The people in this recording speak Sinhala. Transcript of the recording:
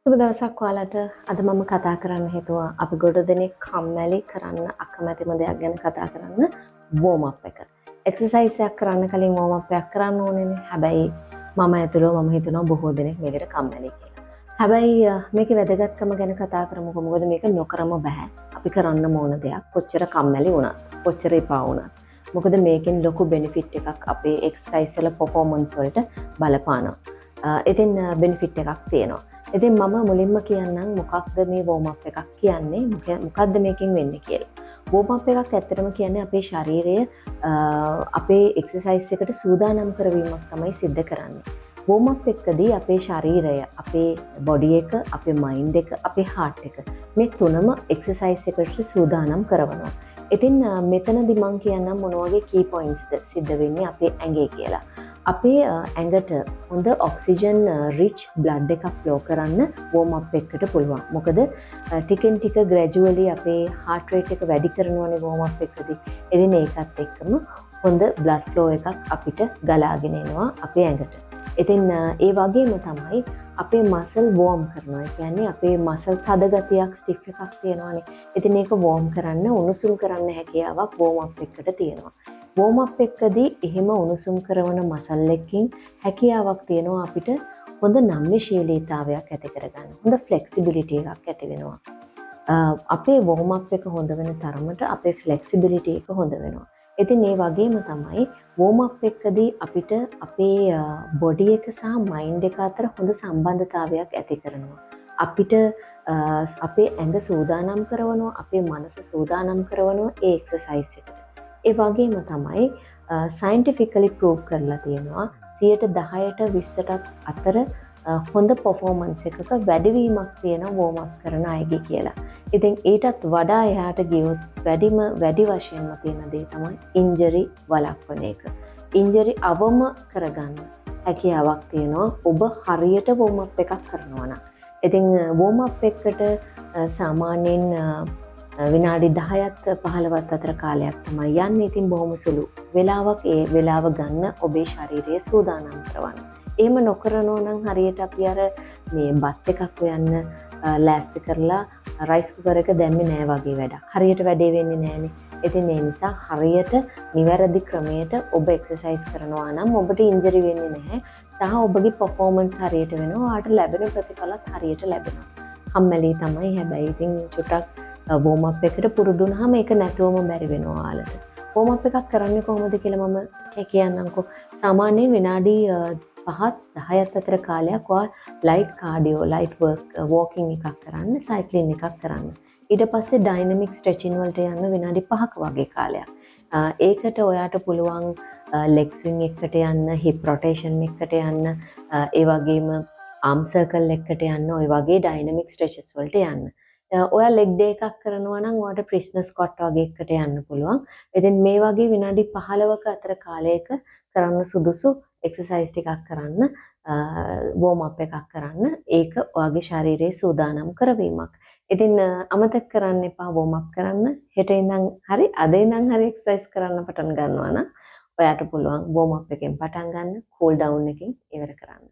සුබ දවසක් ඔයාලට. අද මම කතා කරන්න හිතුවා අපි ගොඩ දෙනෙක් කම්මැලි කරන්න අකමැතිම දෙයක් ගැන කතා කරන්න වෝම් අප් එක. එක්සර්සයිස් එකක් කරන්න කලින් වෝම් අප් එකක් කරන්න ඕනේනේ. හැබැයි මම ඇතුළේ මම හිතනවා බොහෝ දෙනෙක් මේකට කම්මැලි කියලා. හැබැයි මේකේ වැදගත්කම ගැන කතා කරමුකෝ. මොකද මේක නොකරම බෑ. අපි කරන්න ඕන දෙයක්. කොච්චර කම්මැලි වුණත්, කොච්චර එපා වුණත්. මොකද මේකෙන් ලොකු බෙනිෆිට් එකක් අපේ එක්සර්සයිස් වල පර්ෆෝමන්ස් වලට බලපානවා. ඉතින් බෙනිෆිට් එකක් තියෙනවා. ඉතින් මම මුලින්ම කියන්නම් මොකක්ද මේ වෝම් අප් එකක් කියන්නේ, මොකක්ද මේකෙන් වෙන්නේ කියලා. වෝම් අප් එකක් ඇත්තටම කියන්නේ අපේ ශරීරය අපේ එක්සර්සයිස් එකට සූදානම් කරවීමක් තමයි සිද්ධ කරන්නේ. වෝම් අප් එකදී අපේ ශරීරය, අපේ බොඩි එක, අපේ මයින්ඩ් එක, අපේ හાર્ට් එක මේ තුනම එක්සර්සයිස් එකට සූදානම් කරනවා. ඉතින් මෙතනදී මම කියන්නම් මොන වගේ කී පොයින්ට්ස්ද සිද්ධ වෙන්නේ අපේ ඇඟේ කියලා. අපේ ඇඟට හොඳ ඔක්සිජන් රිච් බ්ලඩ් එකක් ෆ්ලෝ කරන්න වෝම් අප් එකකට පුළුවන්. මොකද ටිකෙන් ටික ග්‍රැජුවලි අපේ හાર્ට් රේට් එක වැඩි කරනවනේ වෝම් අප් එකදී. ඉතින් ඒකත් එක්කම හොඳ බ්ලඩ් ෆ්ලෝ එකක් අපිට ගලාගෙන එනවා අපේ ඇඟට. ඉතින් ඒ වගේම තමයි අපේ මසල් වෝම් කරනවා. ඒ කියන්නේ අපේ මසල් තද ගතියක්, ස්ටිෆ් එකක් තියෙනවානේ. ඉතින් ඒක වෝම් කරන්න, උණුසුම් කරන්න හැකියාවක් වෝම් අප් එකකට තියෙනවා. වෝම් අප් එකදී එහෙම උණුසුම් කරන මසල් එකකින් හැකියාවක් තියෙනවා අපිට හොඳ නම්‍යශීලීතාවයක් ඇති කරගන්න. හොඳ ෆ්ලෙක්සිබිලිටි එකක් ඇති වෙනවා. අපේ වෝම් අප් එක හොඳ වෙන තරමට අපේ ෆ්ලෙක්සිබිලිටි එක හොඳ වෙනවා. ඉතින් ඒ වගේම තමයි වෝම් අප් එකදී අපිට අපේ බොඩි එක සහ මයින්ඩ් එක අතර හොඳ සම්බන්ධතාවයක් ඇති කරනවා. අපිට අපේ ඇඟ සූදානම් කරනවා, අපේ මනස සූදානම් කරනවා ඒ එක්සර්සයිස් එකට. ඒ වගේම තමයි සයින්ටිෆිකලි ප්‍රූව් කරලා තියෙනවා 10%ට 20%ට අතර හොඳ පර්ෆෝමන්ස් එකක වැඩිවීමක් තියෙන වෝම් අප් කරන අයගේ කියලා. ඉතින් ඊටත් වඩා එහාට ගියොත් වැඩි වශයෙන්ම තියෙන දේ තමයි ඉන්ජරි වළක්වන එක. ඉන්ජරි අවම කරගන්න හැකියාවක් තියෙනවා ඔබ හරියට වෝම් අප් එකක් කරනවා නම්. ඉතින් වෝම් අප් එකට සාමාන්‍යයෙන් විනාඩි 10ත් 15ත් අතර කාලයක් තමයි යන්නේ. ඉතින් බොහොම සුළු වෙලාවක් ඒ වෙලාව ගන්න ඔබේ ශරීරය සූදානම් කරවන්න. එහෙම නොකරනෝ නම් හරියට අපි අර මේ බත් එකක් හොයන්න ලෑස්ති කරලා රයිස් කුකර් එක දැම්මේ නෑ වගේ වැඩක්. හරියට වැඩේ වෙන්නේ නෑනේ. ඉතින් ඒ නිසා හරියට නිවැරදි ක්‍රමයට ඔබ එක්සර්සයිස් කරනවා නම් ඔබට ඉන්ජරි වෙන්නේ නැහැ. සහ ඔබගේ පර්ෆෝමන්ස් හරියට වෙනවා. ඔයාට ලැබෙන ප්‍රතිඵලත් හරියට ලැබෙනවා. කම්මැලි තමයි හැබැයි ඉතින් චුට්ටක් වෝම් අප් එකට පුරුදු වුණාම ඒක නැතුවම බැරි වෙනවා ඔයාලට. වෝම් අප් එකක් කරන්නේ කොහොමද කියලා මම කියන්නම්කෝ. සාමාන්‍යයෙන් විනාඩි 5ත් 10ත් අතර කාලයක් ඔයා ලයිට් කාඩියෝ, ලයිට් වෝකින් එකක් කරන්න, සයික්ලින් එකක් කරන්න. ඊට පස්සේ ඩයිනමික් ස්ට්‍රෙචින් වලට යන්න විනාඩි 5ක වගේ කාලයක්. ඒකට ඔයාට පුළුවන් ලෙග් ස්විං එකකට යන්න, හිප් රොටේෂන් එකකට යන්න, ඒ වගේම ආම් සර්කල් එකකට යන්න, ඔය වගේ ඩයිනමික් ස්ට්‍රෙචස් වලට යන්න. ඔයා ලෙග් ඩේ එකක් කරනවා නම් ඔයාට ප්‍රිස්නර් ස්කොට් වගේ එකකට යන්න පුළුවන්. ඉතින් මේ වගේ විනාඩි 15ක අතර කාලයක කරන්න සුදුසු එක්සර්සයිස් ටිකක් කරන්න, වෝම් අප් එකක් කරන්න. ඒක ඔයාගේ ශරීරයේ සූදානම් කරවීමක්. ඉතින් අමතක කරන්න එපා වෝම් අප් කරන්න. හෙට ඉඳන් හරි අද ඉඳන් හරි එක්සර්සයිස් කරන්න පටන් ගන්නවා නම් ඔයාට පුළුවන් වෝම් අප් එකෙන් පටන් ගන්න, කූල් ඩවුන් එකෙන් ඉවර කරන්න.